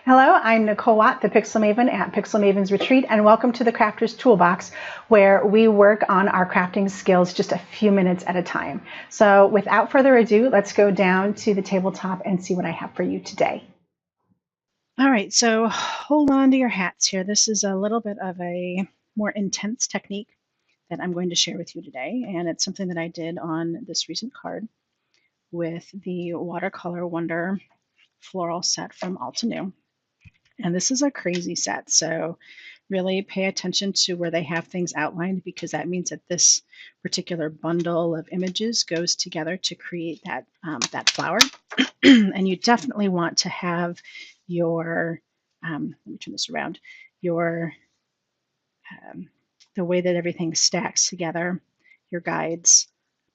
Hello, I'm Nicole Watt, the Pixel Maven at Pixel Maven's Retreat, and welcome to the Crafter's Toolbox, where we work on our crafting skills just a few minutes at a time. So without further ado, let's go down to the tabletop and see what I have for you today. All right, so hold on to your hats here. This is a little bit of a more intense technique that I'm going to share with you today, and it's something that I did on this recent card with the Watercolor Wonder floral set from Altenew. And this is a crazy set, so really pay attention to where they have things outlined, because that means that this particular bundle of images goes together to create that flower. And you definitely want to have your, let me turn this around, your, the way that everything stacks together, your guides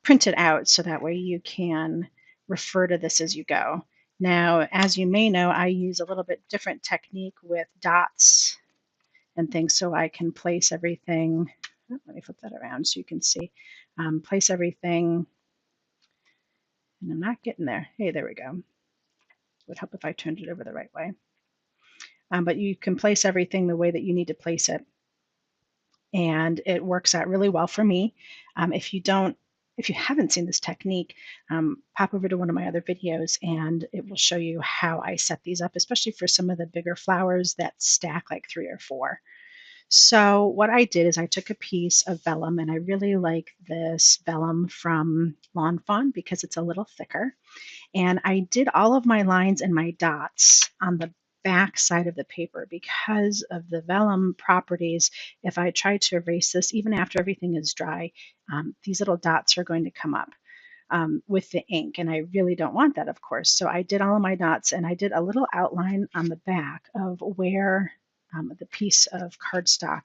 printed out so that way you can refer to this as you go. Now, as you may know, I use a little bit different technique with dots and things, so I can place everything. Oh, let me flip that around so you can see. Place everything, and I'm not getting there. Hey, there we go. Would help if I turned it over the right way. But you can place everything the way that you need to place it, and it works out really well for me. If you haven't seen this technique, pop over to one of my other videos and it will show you how I set these up, especially for some of the bigger flowers that stack like 3 or 4. So what I did is I took a piece of vellum, and I really like this vellum from Lawn Fawn because it's a little thicker. And I did all of my lines and my dots on the back side of the paper because of the vellum properties. If I try to erase this, even after everything is dry, these little dots are going to come up with the ink, and I really don't want that, of course. So I did all of my dots, and I did a little outline on the back of where the piece of cardstock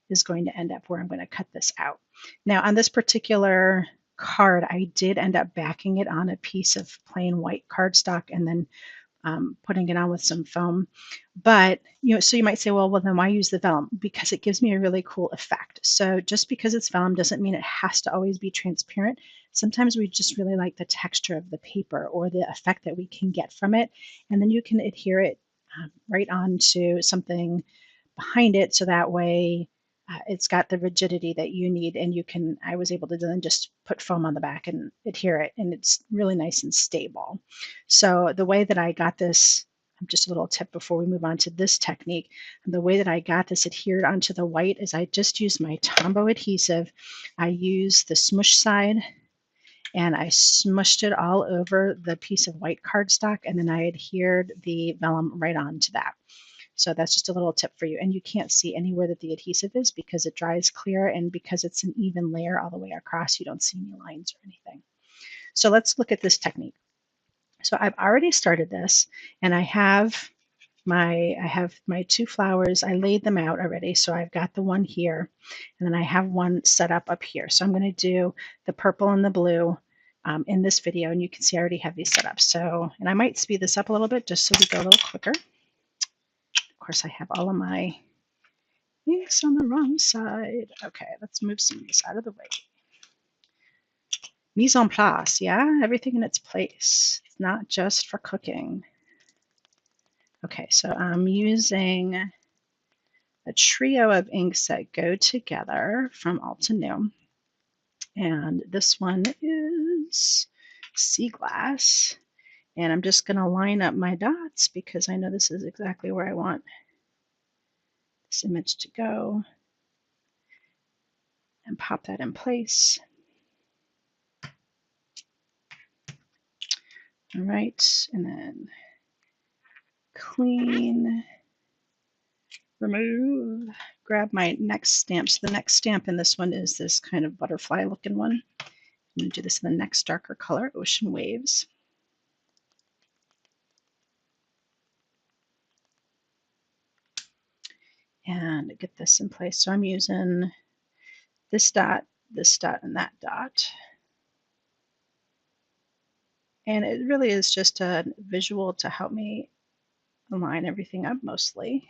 is going to end up, where I'm going to cut this out. Now, on this particular card, I did end up backing it on a piece of plain white cardstock and then putting it on with some foam. But, so you might say, well, then why use the vellum? Because it gives me a really cool effect. So just because it's vellum doesn't mean it has to always be transparent. Sometimes we just really like the texture of the paper or the effect that we can get from it. And then you can adhere it right onto something behind it, so that way it's got the rigidity that you need, and I was able to then just put foam on the back and adhere it, and it's really nice and stable. So the way that I got this, just a little tip before we move on to this technique, the way that I got this adhered onto the white is I just used my Tombow adhesive. I used the smush side, and I smushed it all over the piece of white cardstock, and then I adhered the vellum right onto that. So that's just a little tip for you. And you can't see anywhere that the adhesive is because it dries clear, and because it's an even layer all the way across, you don't see any lines or anything. So let's look at this technique. So I've already started this, and I have my 2 flowers. I laid them out already. So I've got the one here, and then I have one set up here. So I'm going to do the purple and the blue in this video, and you can see I already have these set up. So, and I might speed this up a little bit just so we go a little quicker. Of course, I have all of my inks on the wrong side. Okay, let's move some of this out of the way. Mise en place, yeah? Everything in its place. It's not just for cooking. Okay, so I'm using a trio of inks that go together from Altenew. And this one is Sea Glass. And I'm just going to line up my dots because I know this is exactly where I want this image to go, and pop that in place. All right, and then clean, remove, grab my next stamp. So the next stamp in this one is this kind of butterfly looking one. I'm going to do this in the next darker color, Ocean Waves. And get this in place. So I'm using this dot, and that dot. And it really is just a visual to help me align everything up mostly.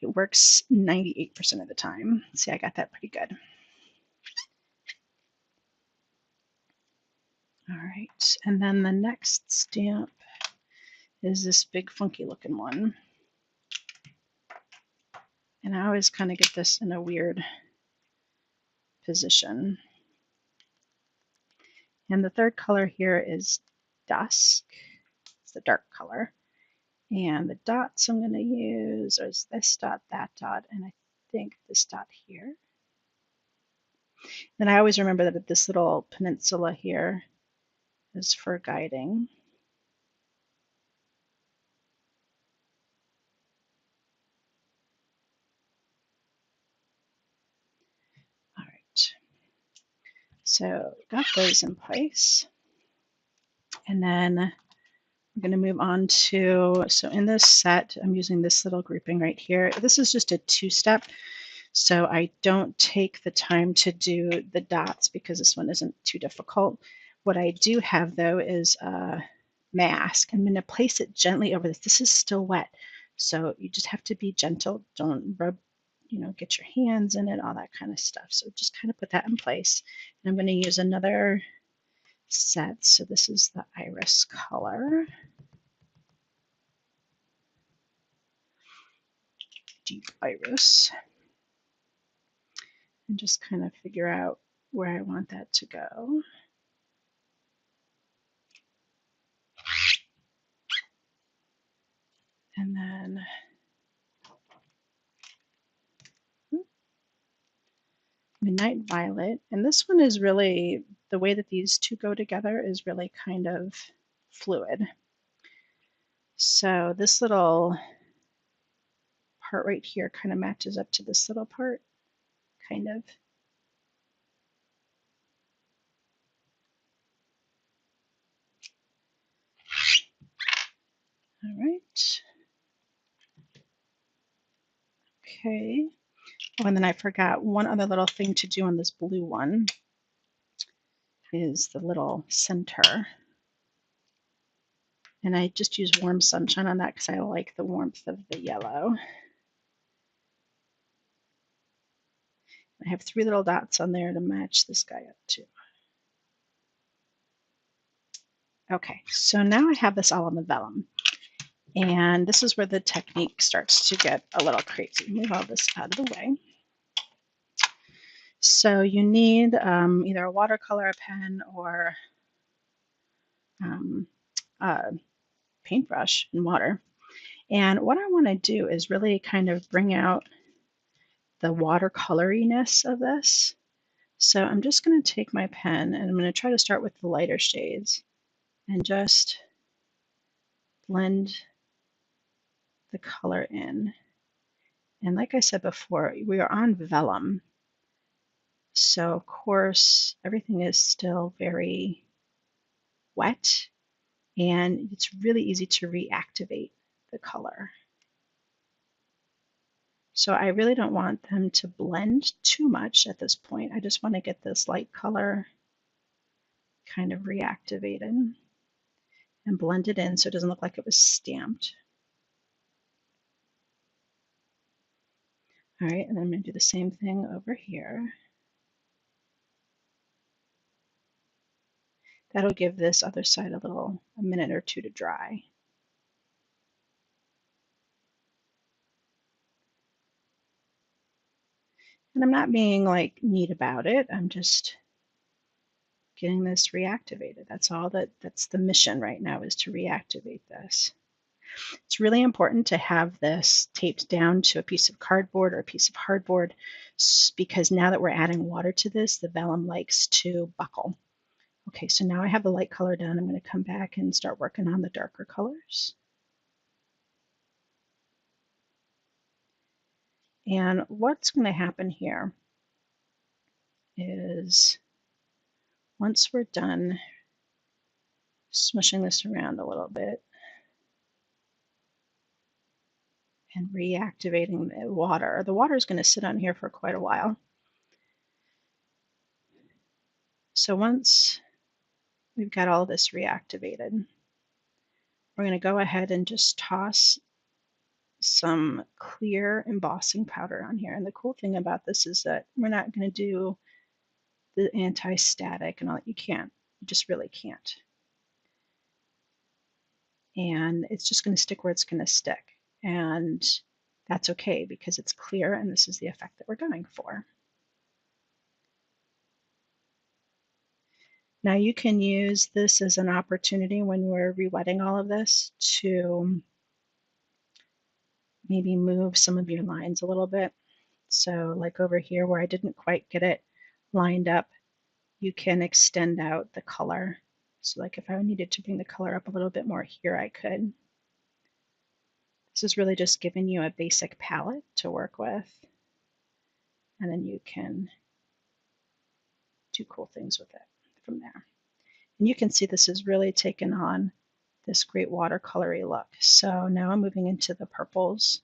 It works 98% of the time. See, I got that pretty good. All right, and then the next stamp is this big funky looking one. And I always kind of get this in a weird position. And the third color here is Dusk. It's the dark color. And the dots I'm going to use is this dot, that dot, and I think this dot here. Then I always remember that this little peninsula here is for guiding. All right. So got those in place. And then we're going to move on to, so in this set, I'm using this little grouping right here. This is just a two-step. So I don't take the time to do the dots because this one isn't too difficult. What I do have though is a mask. I'm going to place it gently over this. This is still wet. So you just have to be gentle. Don't rub, get your hands in it, all that kind of stuff. So just kind of put that in place. And I'm going to use another set. So this is the iris color. Deep iris. And just kind of figure out where I want that to go. And then Midnight Violet. And this one is really, the way that these two go together is really kind of fluid. So this little part right here kind of matches up to this little part, kind of. All right. Okay. Oh, and then I forgot one other little thing to do on this blue one is the little center. And I just use Warm Sunshine on that because I like the warmth of the yellow. I have 3 little dots on there to match this guy up too. Okay, so now I have this all on the vellum. And this is where the technique starts to get a little crazy. Move all this out of the way. So you need either a watercolor, a pen, or a paintbrush and water. And what I want to do is really kind of bring out the watercoloriness of this. So I'm just going to take my pen and I'm going to try to start with the lighter shades and just blend the color in. And like I said before, we are on vellum. So of course, everything is still very wet and it's really easy to reactivate the color. So I really don't want them to blend too much at this point. I just want to get this light color kind of reactivated and blend it in so it doesn't look like it was stamped. All right, and then I'm going to do the same thing over here. That'll give this other side a minute or two to dry. And I'm not being like neat about it. I'm just getting this reactivated. That's the mission right now, is to reactivate this. It's really important to have this taped down to a piece of cardboard or a piece of hardboard because now that we're adding water to this, the vellum likes to buckle. Okay, so now I have the light color done. I'm going to come back and start working on the darker colors. And what's going to happen here is once we're done smushing this around a little bit and reactivating the water is going to sit on here for quite a while. So once we've got all this reactivated, we're going to go ahead and just toss some clear embossing powder on here. And the cool thing about this is that we're not going to do the anti-static and all that. You just really can't. and it's just going to stick where it's going to stick. And that's okay because it's clear and this is the effect that we're going for. Now you can use this as an opportunity when we're rewetting all of this to maybe move some of your lines a little bit. So like over here where I didn't quite get it lined up, you can extend out the color. So like if I needed to bring the color up a little bit more here, I could. This is really just giving you a basic palette to work with. And then you can do cool things with it from there. And you can see this has really taken on this great watercolory look. So now I'm moving into the purples.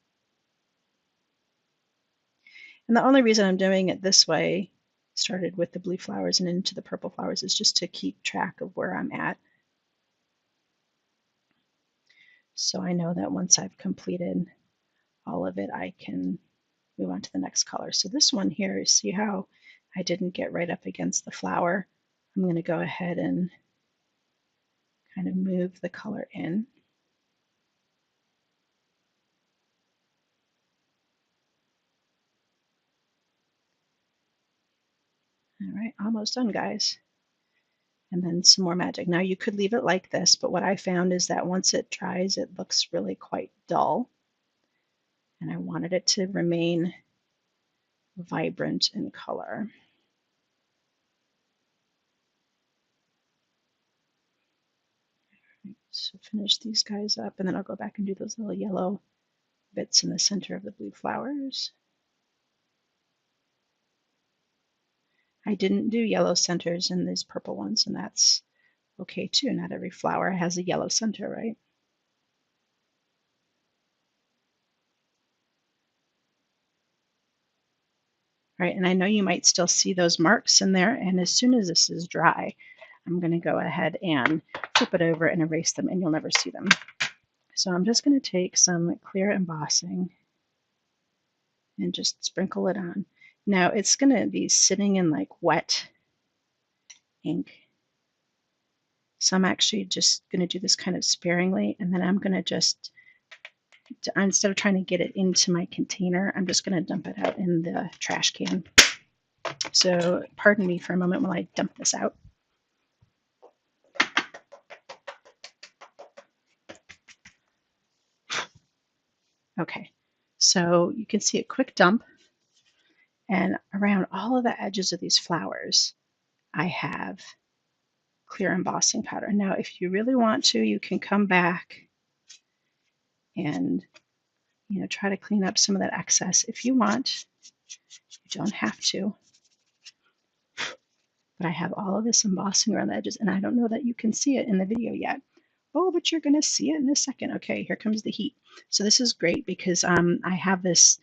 And the only reason I'm doing it this way, started with the blue flowers and into the purple flowers, is just to keep track of where I'm at. So I know that once I've completed all of it, I can move on to the next color. So this one here, see how I didn't get right up against the flower? I'm going to go ahead and kind of move the color in. All right, almost done, guys. And then some more magic. Now you could leave it like this, but what I found is that once it dries, it looks really quite dull. And I wanted it to remain vibrant in color. So finish these guys up, and then I'll go back and do those little yellow bits in the center of the blue flowers. I didn't do yellow centers in these purple ones, and that's okay too. Not every flower has a yellow center, right? All right, and I know you might still see those marks in there, and as soon as this is dry, I'm going to go ahead and flip it over and erase them, and you'll never see them. So I'm just going to take some clear embossing and just sprinkle it on. Now it's going to be sitting in like wet ink. So I'm actually just going to do this kind of sparingly, and then I'm going to just, instead of trying to get it into my container, I'm just going to dump it out in the trash can. So pardon me for a moment while I dump this out. Okay, so you can see a quick dump, and around all of the edges of these flowers, I have clear embossing powder. Now, if you really want to, you can come back and try to clean up some of that excess if you want. You don't have to. But I have all of this embossing around the edges, and I don't know that you can see it in the video yet. Oh, but you're going to see it in a second. Okay, here comes the heat. So this is great because I have this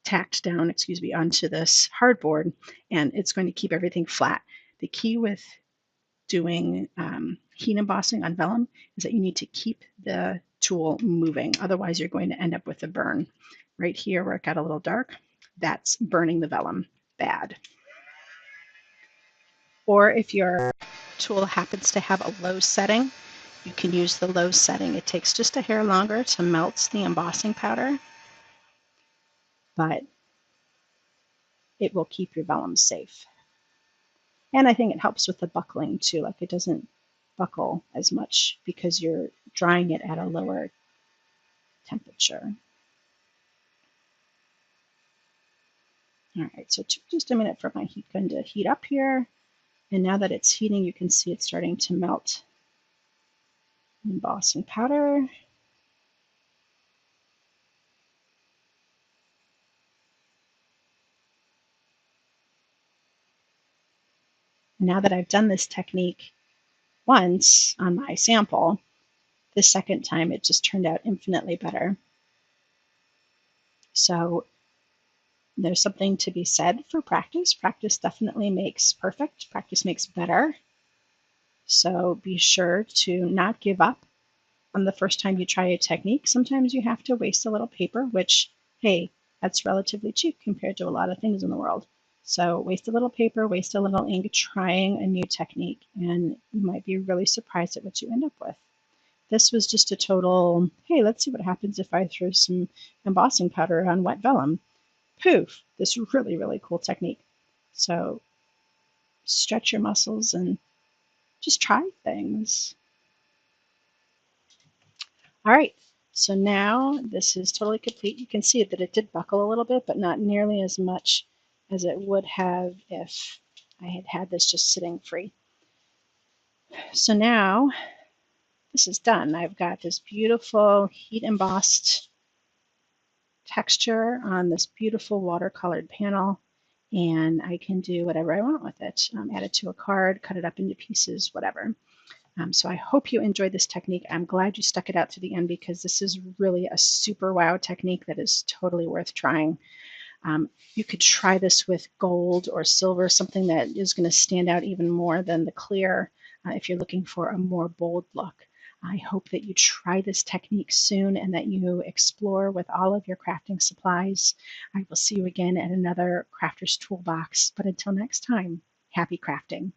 tacked down, onto this hardboard, and it's going to keep everything flat. The key with doing heat embossing on vellum is that you need to keep the tool moving. Otherwise, you're going to end up with a burn. Right here where it got a little dark, that's burning the vellum bad. Or if your tool happens to have a low setting, you can use the low setting. It takes just a hair longer to melt the embossing powder, but it will keep your vellum safe. And I think it helps with the buckling too, like it doesn't buckle as much because you're drying it at a lower temperature. All right, so it took just a minute for my heat gun to heat up here. And now that it's heating, you can see it's starting to melt embossing powder. Now that I've done this technique once on my sample, the second time it just turned out infinitely better. So there's something to be said for practice. Practice definitely makes perfect. Practice makes better. So be sure to not give up on the first time you try a technique. Sometimes you have to waste a little paper, which, hey, that's relatively cheap compared to a lot of things in the world. So waste a little paper, waste a little ink trying a new technique, and you might be really surprised at what you end up with. This was just a total, hey, let's see what happens if I throw some embossing powder on wet vellum. Poof, this really, really cool technique. So stretch your muscles and just try things. All right, so now this is totally complete. You can see that it did buckle a little bit, but not nearly as much as it would have if I had had this just sitting free. So now this is done. I've got this beautiful heat embossed texture on this beautiful watercolored panel, and I can do whatever I want with it. Add it to a card, cut it up into pieces, whatever. So I hope you enjoyed this technique. I'm glad you stuck it out to the end because this is really a super wow technique that is totally worth trying. You could try this with gold or silver, something that is going to stand out even more than the clear if you're looking for a more bold look. I hope that you try this technique soon and that you explore with all of your crafting supplies. I will see you again at another Crafter's Toolbox, but until next time, happy crafting.